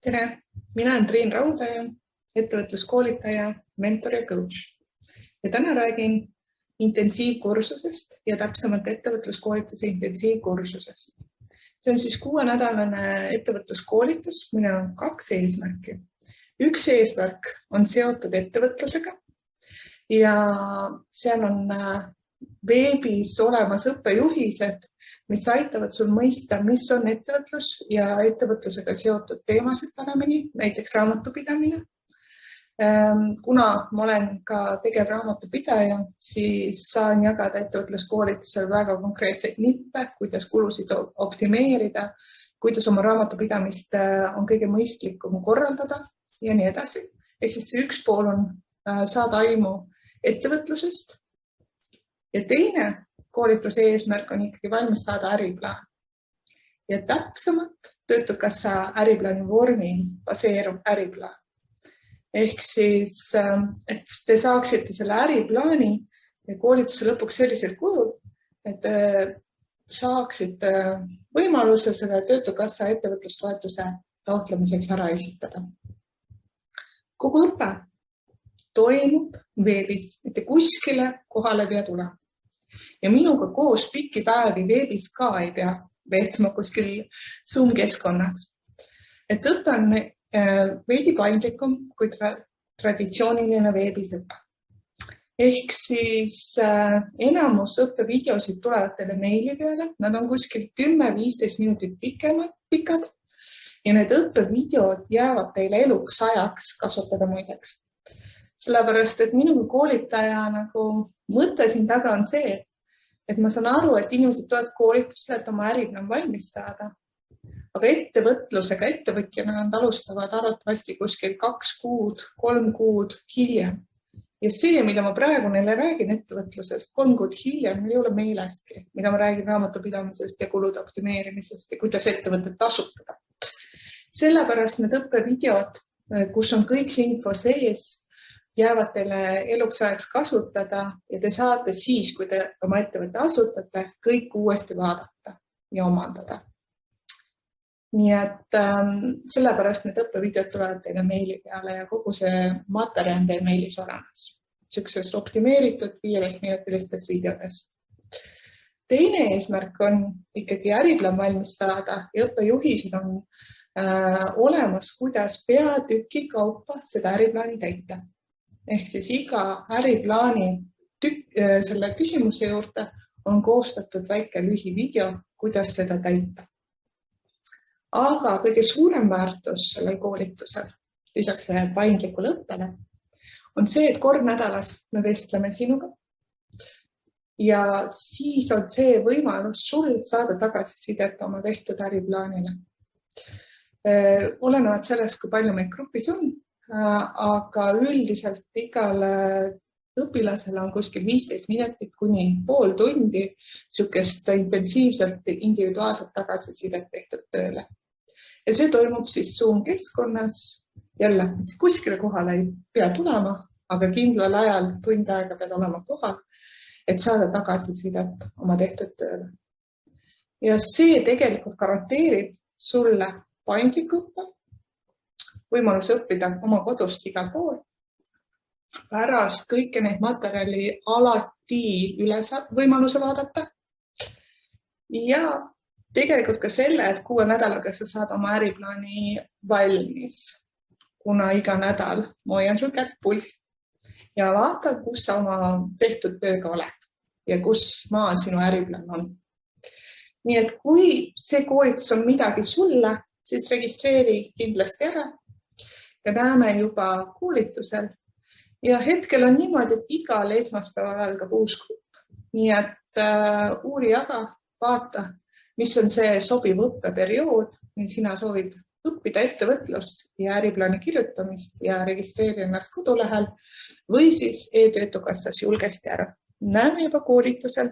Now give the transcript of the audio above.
Tere, mina olen Triin Raudaja, ettevõtluskoolitaja, mentor ja coach. Ja täna räägin intensiivkursusest ja täpsemalt ettevõtluskoolituse intensiivkursusest. See on siis 6-nädalane ettevõtluskoolitus, millel on 2 eesmärki. Üks eesmärk on seotud ettevõtlusega ja seal on veebis olemas õppejuhised, mis aitavad sul mõista, mis on ettevõtlus ja ettevõtlusega seotud teemasid paremini, näiteks raamatupidamine. Kuna ma olen ka tegevraamatupitaja, siis saan jagada ettevõtluskoolitusel väga konkreetseid nippe, kuidas kulusid optimeerida, kuidas oma raamatupidamist on kõige mõistlikum korraldada ja nii edasi. Ehk siis see üks pool on saada aimu ettevõtlusest ja teine koolituse eesmärk on ikkagi valmis saada äriplaan. Ja täpsemalt Töötukassa äriplaani vormil baseerub äriplaan. Ehk siis, et te saaksite selle äriplaani ja koolituse lõpuks sellisel kujul, et saaksite võimaluse selle Töötukassa ettevõtlustoetuse taotlemiseks ära esitada. Kogu õpe toimub veebis, mitte kuskile kohale pea tulema. Ja minuga koos pikki päevi veebis ka ei pea veetma kuskil Zoom-keskkonnas. Et õpe on veidi paindlikum kui traditsiooniline veebis õpe. Ehk siis enamus õppevideosid tulevad teile meili peale, nad on kuskil 10-15 minutit pikad ja need õppevideod jäävad teile eluks ajaks kasutada muideks. Sellepärast, et minu koolitaja mõte siin taga on see, et ma saan aru, et inimesed tulevad koolitustele, et oma äriplaan valmis saada. Aga ettevõtlusega ettevõtjana nad alustavad arvatavasti kuskil 2 kuud, 3 kuud hiljem. Ja see, mida ma praegu neile räägin ettevõtlusest 3 kuud hiljem, ei ole meelestki, mida ma räägin raamatupidamisest ja kulude optimeerimisest ja kuidas ettevõtet tasutada. Sellepärast need õppevideod, kus on kõik see info sees, jäävad teile eluks ajaks kasutada ja te saate siis, kui te oma ettevõtte asutate, kõik uuesti vaadata ja omandada. Nii et sellepärast need õppevideod tulevad teile meili peale ja kogu see materjal on teil meilis olemas. Sükses optimeeritud 15-minutilistes videodes. Teine eesmärk on ikkagi äriplaan valmis saada ja õppejuhised on olemas, kuidas peatüki kaupa seda äriplaani täita. Ehk siis iga äriplaani selle küsimuse juurde on koostatud väike lühivideo, kuidas seda täita. Aga kõige suurem väärtus sellel koolitusel, lisaks paindlikule õppele, on see, et kord nädalas me vestleme sinuga ja siis on see võimalus sul saada tagasisidet oma tehtud äriplaanile. Olenevalt sellest, kui palju meid grupis on, aga üldiselt igale õpilasele on kuskil 15 minutit kuni pool tundi sükest intensiivselt individuaalselt tagasisidet tehtud tööle. Ja see toimub siis Zoom-keskkonnas, jälle kuskile kohale ei pea tulema, aga kindlal ajal tund aega pead olema kohal, et saada tagasisidet oma tehtud tööle. Ja see tegelikult garanteerib sulle paindliku õppe, võimalus õppida oma kodust igal pool. Pärast kõike neid materjali alati võimaluse vaadata. Ja tegelikult ka selle, et 6 nädalaga sa saad oma äriplaani valmis, kuna iga nädal ma hoian sul kätt pulsil ja vaata, kus sa oma tehtud tööga oled ja kus maal sinu äriplaan on. Nii et kui see koolitus on midagi sulle, siis registreeri kindlasti ära. Ja näeme juba koolitusel. Ja hetkel on niimoodi, et igal esmaspäeval algab uus grupp. Nii et uuri jaga, vaata, mis on see sobiv õppeperiood, mil sina soovid õppida ettevõtlust ja äriplaani kirjutamist ja registreeri ennast kodulehel või siis e-Töötukassas julgesti ära. Näeme juba koolitusel.